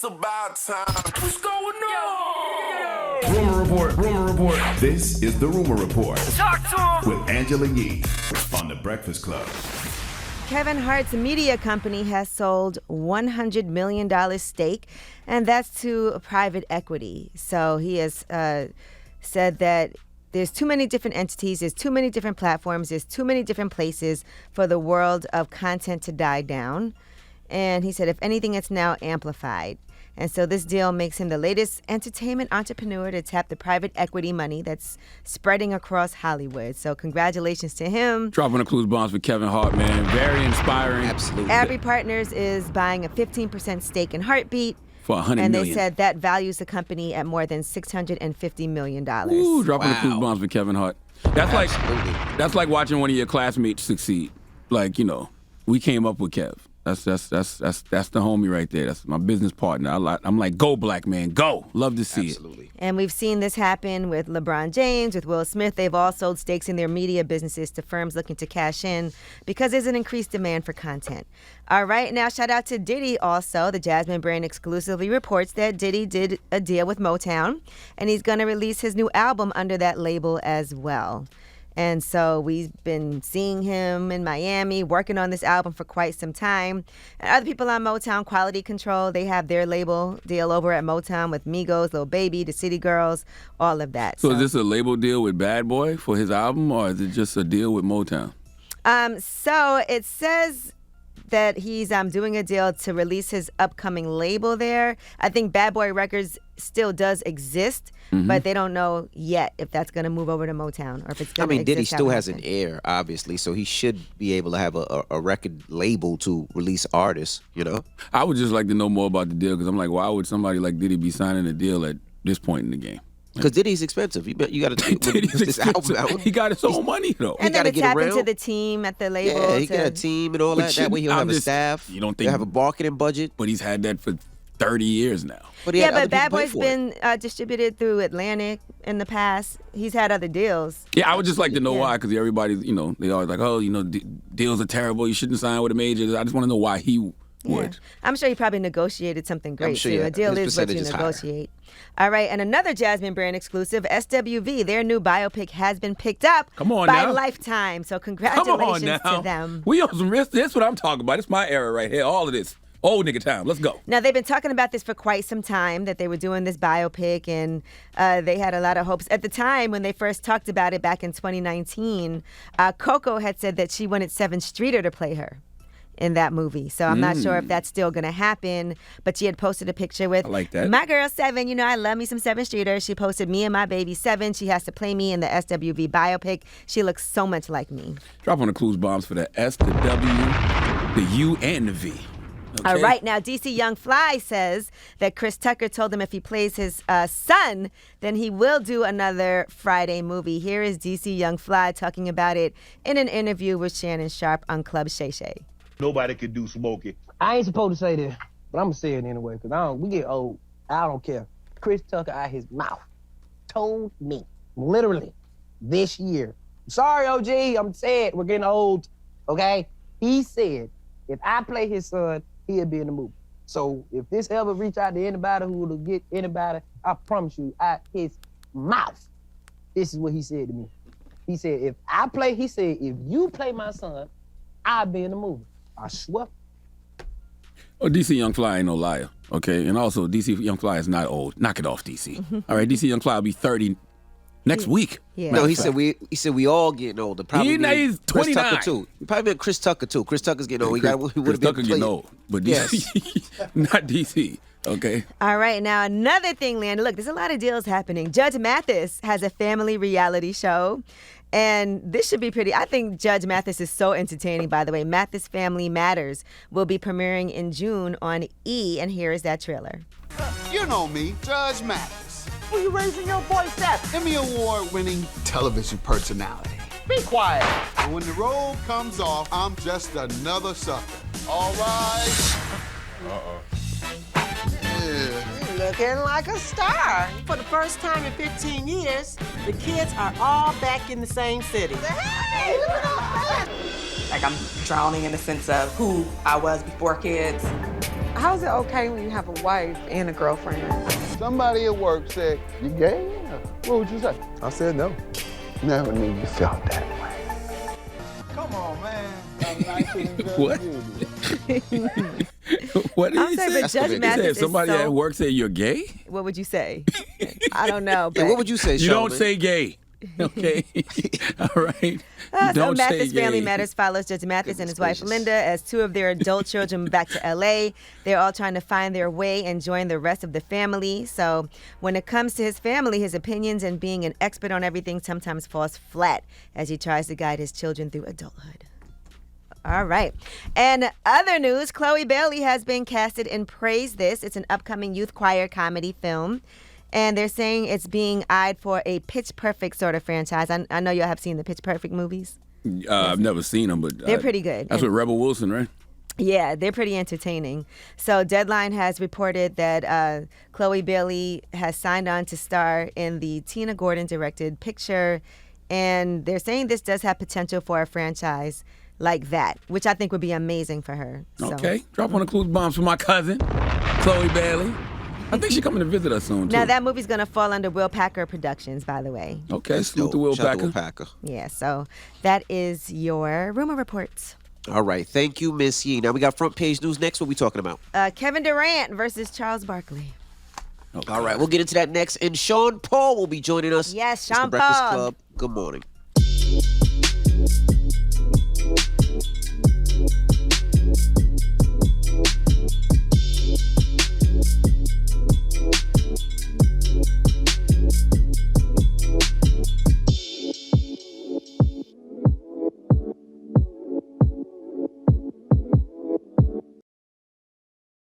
It's about time. What's going on? Rumor Report, Rumor Report. This is the Rumor Report. Talk to him. With Angela Yee on The Breakfast Club. Kevin Hart's media company has sold $100 million stake, and that's to private equity. So he has said that there's too many different entities, there's too many different platforms, there's too many different places for the world of content to die down. And he said, if anything, it's now amplified. And so this deal makes him the latest entertainment entrepreneur to tap the private equity money that's spreading across Hollywood. So congratulations to him. Dropping the clues bombs for Kevin Hart, man. Very inspiring. Absolutely. Abbey Partners is buying a 15% stake in Heartbeat. For $100 and million. they said that values the company at more than $650 million. Ooh, dropping the Wow. clues bombs for Kevin Hart. That's like watching one of your classmates succeed. Like, you know, we came up with Kev. That's the homie right there. That's my business partner. I'm like, go black man, go. Love to see Absolutely. it. And we've seen this happen with LeBron James, with Will Smith. They've all sold stakes in their media businesses to firms looking to cash in because there's an increased demand for content. All right, now shout out to Diddy also. The Jasmine brand exclusively reports that Diddy did a deal with Motown, and he's going to release his new album under that label as well. And so we've been seeing him in Miami working on this album for quite some time. And other people on Motown, Quality Control, they have their label deal over at Motown with Migos, Lil Baby, The City Girls, all of that. So is this a label deal with Bad Boy for his album, or is it just a deal with Motown? So it says that he's doing a deal to release his upcoming label there. I think Bad Boy Records still does exist, but they don't know yet if that's going to move over to Motown or if it's going to exist. Diddy still has an happen. heir, obviously, so he should be able to have a record label to release artists, you know? I would just like to know more about the deal because I'm like, why would somebody like Diddy be signing a deal at this point in the game? Because Diddy's expensive. You got to Diddy's this album expensive. out. He got his own money though. And gotta then to get tap around. into the team at the label. Yeah, he got a team and all But that. That way he'll have a staff. You don't think He'll have a marketing budget. But he's had that for 30 years now. But he had other but Bad people pay Boy's for it. been distributed through Atlantic in the past. He's had other deals. Yeah, I would just like to know Yeah. why, because everybody's, you know, they always like, oh, you know, deals are terrible. You shouldn't sign with a major. I just want to know why he would. Yeah. I'm sure he probably negotiated something great, sure, too. yeah. A deal His is what you percentage is higher. negotiate. All right, and another Jasmine brand exclusive, SWV, their new biopic has been picked up Come on by now. Lifetime. So Come congratulations on now. to them. We on some risk. That's what I'm talking about. It's my era right here. All of this. Old nigga time. Let's go. Now, they've been talking about this for quite some time, that they were doing this biopic, and they had a lot of hopes. At the time, when they first talked about it back in 2019, Coco had said that she wanted Seven Streeter to play her in that movie. So I'm not sure if that's still going to happen, but she had posted a picture with I like that. my girl Seven. You know, I love me some Seven Streeter. She posted me and my baby Seven. She has to play me in the SWV biopic. She looks so much like me. Drop on the clues bombs for the S, the W, the U, and the V. Okay. All right, now DC Young Fly says that Chris Tucker told him if he plays his son, then he will do another Friday movie. Here is DC Young Fly talking about it in an interview with Shannon Sharp on Club Shay Shay. Nobody could do Smokey. I ain't supposed to say this, but I'm gonna say it anyway, because we get old. I don't care. Chris Tucker out his mouth told me, literally, this year. Sorry, OG, I'm sad. We're getting old, okay? He said, if I play his son, he'll be in the movie. So if this ever reach out to anybody who will get anybody, I promise you, out his mouth, this is what he said to me. He said, if you play my son, I'll be in the movie. I swear. Oh, DC Young Fly ain't no liar, okay? And also, DC Young Fly is not old. Knock it off, DC. All right, DC Young Fly will be 30 next week. Yeah. No, he said we all getting older. Probably He's Chris 29. Tucker too. Probably meant Chris Tucker too. Chris Tucker's getting old. Chris Tucker getting old, but DC, not DC. Okay. All right, now another thing, Leander. Look, there's a lot of deals happening. Judge Mathis has a family reality show, and this should be pretty. I think Judge Mathis is so entertaining, by the way. Mathis Family Matters will be premiering in June on E, and here is that trailer. You know me, Judge Mathis. Who you raising your voice at? Emmy Award-winning television personality. Be quiet. And when the roll comes off, I'm just another sucker. All right. Yeah. Looking like a star. For the first time in 15 years, the kids are all back in the same city. Hey, look at that. Like I'm drowning in the sense of who I was before kids. How's it okay when you have a wife and a girlfriend? Somebody at work said, you gay? What would you say? I said no. Never knew you felt that way. Come on, man. I'm nicer than Judge What? Judy. What did I'm he sorry, say? but Judge He said, Mathis if is somebody so- at work say you're gay, What would you say? I don't know. But Yeah, what would you say, you don't Charlamagne? say gay. Okay, all right. You So don't say Mathis gay. Family Matters follows Judge Mathis and his wife gracious. Linda as two of their adult children move back to LA. They're all trying to find their way and join the rest of the family. So when it comes to his family, his opinions and being an expert on everything sometimes falls flat as he tries to guide his children through adulthood. All right. And other news, Chloe Bailey has been casted in Praise This. It's an upcoming youth choir comedy film. And they're saying it's being eyed for a Pitch Perfect sort of franchise. I know y'all have seen the Pitch Perfect movies. I've never seen them, but They're pretty good. That's with Rebel Wilson, right? Yeah, they're pretty entertaining. So Deadline has reported that Chloe Bailey has signed on to star in the Tina Gordon-directed picture. And they're saying this does have potential for a franchise like that, which I think would be amazing for her. So. Okay, drop on the clues bombs for my cousin, Chloe Bailey. I think she's coming to visit us soon, too. Now, that movie's going to fall under Will Packer Productions, by the way. Okay, salute to Will Shout out to Packer. Will Packer. Yeah, so that is your rumor reports. All right. Thank you, Miss Yee. Now we got front page news next. What we talking about? Kevin Durant versus Charles Barkley. Okay. All right. We'll get into that next. And Sean Paul will be joining us. Yes, It's Sean the Breakfast Paul. Club. Good morning.